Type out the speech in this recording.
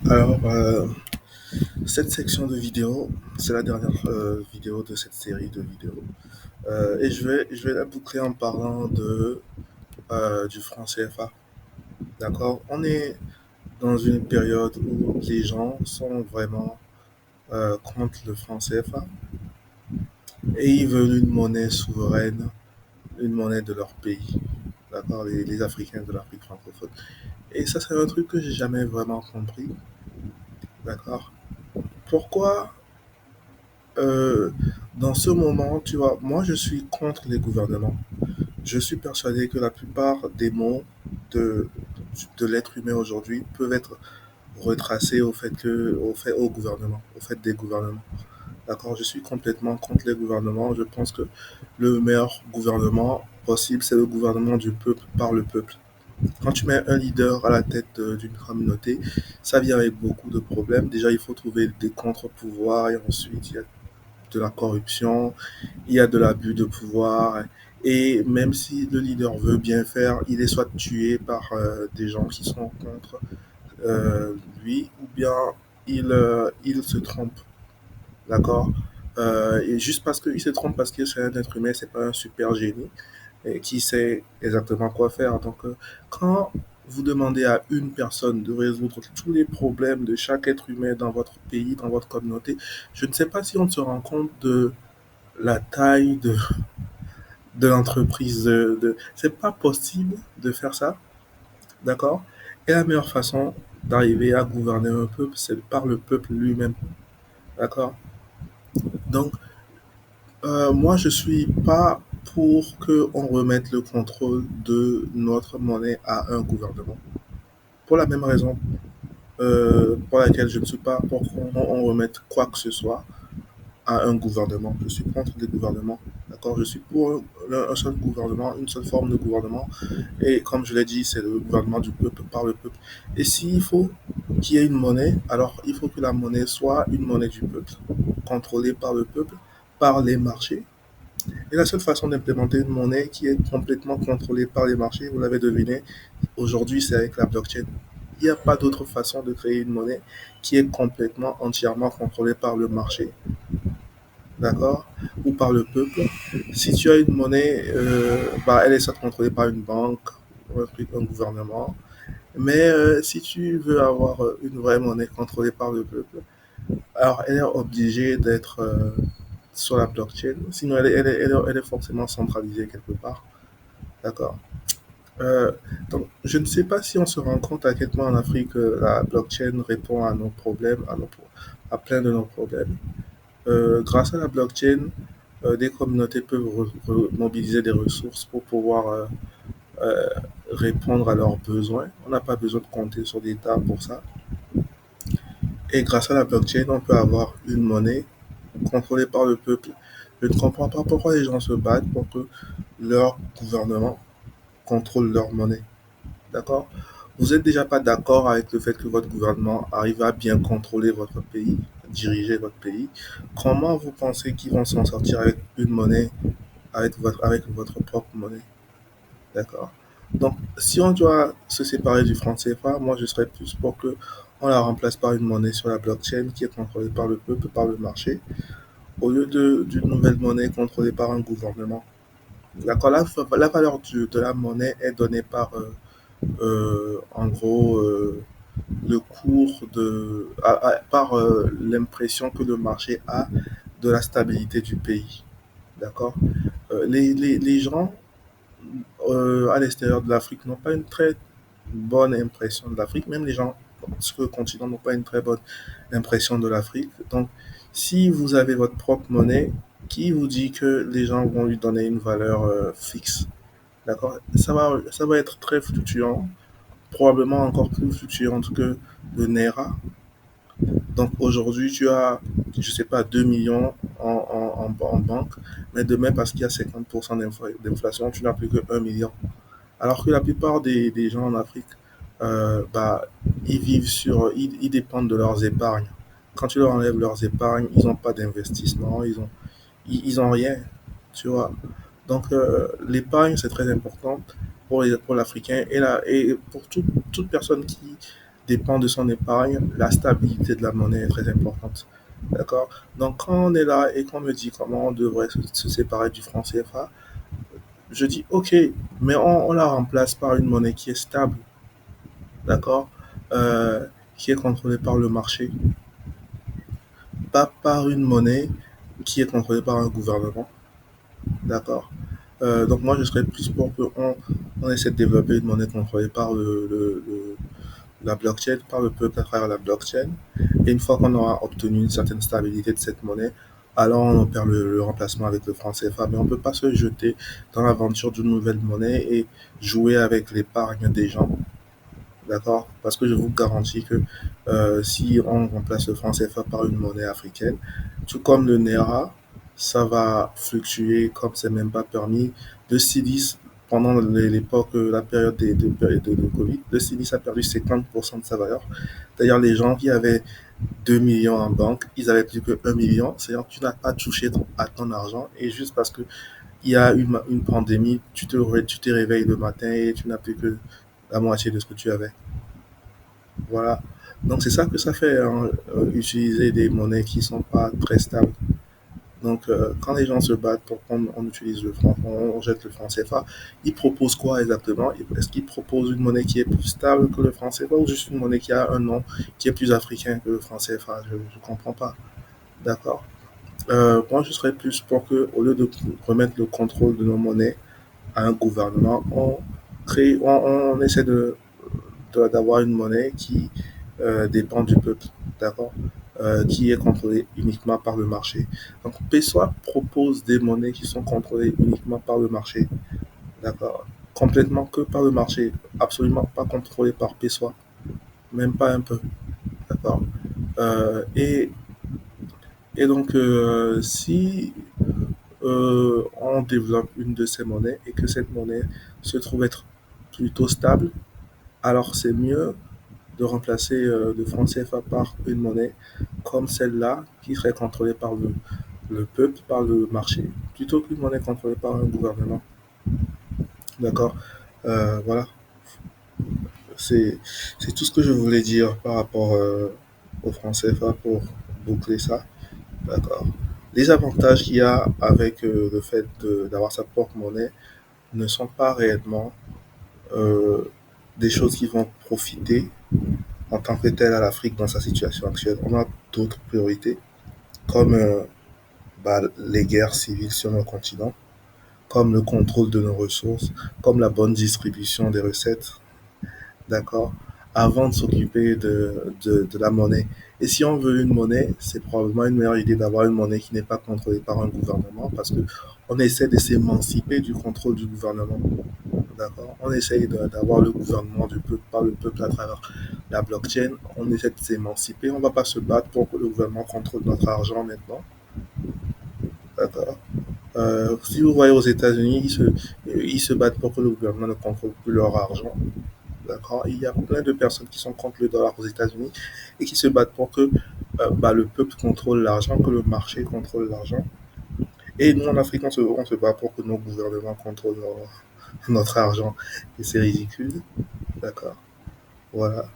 Alors, cette section de vidéo, c'est la dernière vidéo de cette série de vidéos. Et je vais la boucler en parlant du franc CFA. D'accord? On est dans une période où les gens sont vraiment contre le franc CFA et ils veulent une monnaie souveraine, une monnaie de leur pays. D'accord? Les Africains de l'Afrique francophone. Et ça, c'est un truc que j'ai jamais vraiment compris. D'accord? Pourquoi euh, dans ce moment, tu vois, moi je suis contre les gouvernements. Je suis persuadé que la plupart des maux de, de l'être humain aujourd'hui peuvent être retracés au gouvernement, au fait des gouvernements. D'accord? Je suis complètement contre les gouvernements. Je pense que le meilleur gouvernement possible, c'est le gouvernement du peuple par le peuple. Quand tu mets un leader à la tête d'une communauté, ça vient avec beaucoup de problèmes. Déjà, il faut trouver des contre-pouvoirs et ensuite, il y a de la corruption, il y a de l'abus de pouvoir. Et même si le leader veut bien faire, il est soit tué par des gens qui sont contre euh, lui, ou bien il se trompe. D'accord? Et juste parce qu'il se trompe, parce que c'est un être humain, c'est pas un super génie et qui sait exactement quoi faire. Donc, quand vous demandez à une personne de résoudre tous les problèmes de chaque être humain dans votre pays, dans votre communauté, je ne sais pas si on se rend compte de la taille de l'entreprise. C'est pas possible de faire ça, d'accord? Et la meilleure façon d'arriver à gouverner un peuple, c'est par le peuple lui-même, d'accord? Donc, moi, je suis pas pour qu'on remette le contrôle de notre monnaie à un gouvernement. Pour la même raison pour laquelle je ne suis pas pour qu'on remette quoi que ce soit à un gouvernement. Je suis contre les gouvernements. D'accord? Je suis pour un seul gouvernement, une seule forme de gouvernement. Et comme je l'ai dit, c'est le gouvernement du peuple par le peuple. Et s'il faut qu'il y ait une monnaie, alors il faut que la monnaie soit une monnaie du peuple, contrôlée par le peuple, par les marchés. Et la seule façon d'implémenter une monnaie qui est complètement contrôlée par les marchés, vous l'avez deviné, aujourd'hui, c'est avec la blockchain. Il n'y a pas d'autre façon de créer une monnaie qui est complètement, entièrement contrôlée par le marché, d'accord, ou par le peuple. Si tu as une monnaie, bah, elle est soit contrôlée par une banque, ou un gouvernement. Mais si tu veux avoir une vraie monnaie contrôlée par le peuple, alors elle est obligée d'être sur la blockchain. Sinon, elle est forcément centralisée quelque part. D'accord. Euh, donc, je ne sais pas si on se rend compte à quel point en Afrique la blockchain répond à nos problèmes, à plein de nos problèmes. Grâce à la blockchain, des communautés peuvent mobiliser des ressources pour pouvoir euh, répondre à leurs besoins. On n'a pas besoin de compter sur l'État pour ça. Et grâce à la blockchain, on peut avoir une monnaie contrôlée par le peuple. Je ne comprends pas pourquoi les gens se battent pour que leur gouvernement contrôle leur monnaie. D'accord? Vous n'êtes déjà pas d'accord avec le fait que votre gouvernement arrive à bien contrôler votre pays, diriger votre pays. Comment vous pensez qu'ils vont s'en sortir avec une monnaie, avec votre propre monnaie? D'accord? Donc, si on doit se séparer du franc CFA, moi je serais plus pour que on la remplace par une monnaie sur la blockchain qui est contrôlée par le peuple, par le marché, au lieu d'une nouvelle monnaie contrôlée par un gouvernement. D'accord? La valeur de la monnaie est donnée par, en gros, le cours par l'impression que le marché a de la stabilité du pays. D'accord? Les gens à l'extérieur de l'Afrique n'ont pas une très bonne impression de l'Afrique. Même les gens sur le continent n'ont pas une très bonne impression de l'Afrique. Donc, si vous avez votre propre monnaie, qui vous dit que les gens vont lui donner une valeur fixe? D'accord? Ça va être très fluctuant, probablement encore plus fluctuant que le Naira. Donc aujourd'hui, tu as, je sais pas, 2 millions en banque, mais demain, parce qu'il y a 50% d'inflation, tu n'as plus que 1 million. Alors que la plupart des gens en Afrique, bah, ils dépendent de leurs épargnes. Quand tu leur enlèves leurs épargnes, ils n'ont pas d'investissement, ils ont rien, tu vois. Donc, l'épargne, c'est très important pour l'Africain et pour toute personne qui dépend de son épargne, la stabilité de la monnaie est très importante. D'accord? Donc, quand on est là et qu'on me dit comment on devrait se séparer du franc CFA, je dis OK, mais on la remplace par une monnaie qui est stable, d'accord? Qui est contrôlée par le marché, pas par une monnaie qui est contrôlée par un gouvernement, d'accord? Donc moi, je serais plus pour qu'on on essaie de développer une monnaie contrôlée par la blockchain, par le peuple à travers la blockchain. Et une fois qu'on aura obtenu une certaine stabilité de cette monnaie, alors on opère le remplacement avec le franc CFA. Mais on ne peut pas se jeter dans l'aventure d'une nouvelle monnaie et jouer avec l'épargne des gens. D'accord? Parce que je vous garantis que si on remplace le franc CFA par une monnaie africaine, tout comme le Naira, ça va fluctuer comme c'est même pas permis. Le CIDIS, pendant l'époque, la période de Covid, le CIDIS a perdu 50% de sa valeur. D'ailleurs, les gens qui avaient 2 millions en banque, ils avaient plus que 1 million. C'est-à-dire que tu n'as pas touché à ton argent et juste parce qu'il y a une pandémie, tu te réveilles le matin et tu n'as plus que la moitié de ce que tu avais. Voilà. Donc c'est ça que ça fait, hein, utiliser des monnaies qui sont pas très stables. Donc quand les gens se battent pour qu'on on utilise le franc, on jette le franc CFA, ils proposent quoi exactement? Est-ce qu'ils proposent une monnaie qui est plus stable que le franc CFA ou juste une monnaie qui a un nom qui est plus africain que le franc CFA? Je ne comprends pas. D'accord. Moi, je serais plus pour que, au lieu de remettre le contrôle de nos monnaies à un gouvernement, on essaie d'avoir une monnaie qui dépend du peuple, d'accord, qui est contrôlée uniquement par le marché. Donc, PESOA propose des monnaies qui sont contrôlées uniquement par le marché, d'accord, complètement que par le marché, absolument pas contrôlées par PESOA, même pas un peu, d'accord. Et donc, si on développe une de ces monnaies et que cette monnaie se trouve être plutôt stable, alors c'est mieux de remplacer le franc CFA par une monnaie comme celle-là qui serait contrôlée par le peuple, par le marché, plutôt qu'une monnaie contrôlée par un gouvernement. D'accord. Voilà, c'est c'est tout ce que je voulais dire par rapport au franc CFA pour boucler ça. D'accord. Les avantages qu'il y a avec le fait d'avoir sa propre monnaie ne sont pas réellement euh, des choses qui vont profiter en tant que tel à l'Afrique dans sa situation actuelle. On a d'autres priorités, comme les guerres civiles sur nos continents, comme le contrôle de nos ressources, comme la bonne distribution des recettes, d'accord, avant de s'occuper de la monnaie. Et si on veut une monnaie, c'est probablement une meilleure idée d'avoir une monnaie qui n'est pas contrôlée par un gouvernement parce que on essaie de s'émanciper du contrôle du gouvernement. D'accord? On essaye d'avoir le gouvernement du peuple, par le peuple à travers la blockchain. On essaie de s'émanciper. On ne va pas se battre pour que le gouvernement contrôle notre argent maintenant. D'accord? Si vous voyez aux États-Unis, ils se battent pour que le gouvernement ne contrôle plus leur argent. D'accord? Il y a plein de personnes qui sont contre le dollar aux États-Unis et qui se battent pour que le peuple contrôle l'argent, que le marché contrôle l'argent. Et nous, en Afrique, on se bat pour que nos gouvernements contrôlent notre argent. Et c'est ridicule. D'accord? Voilà.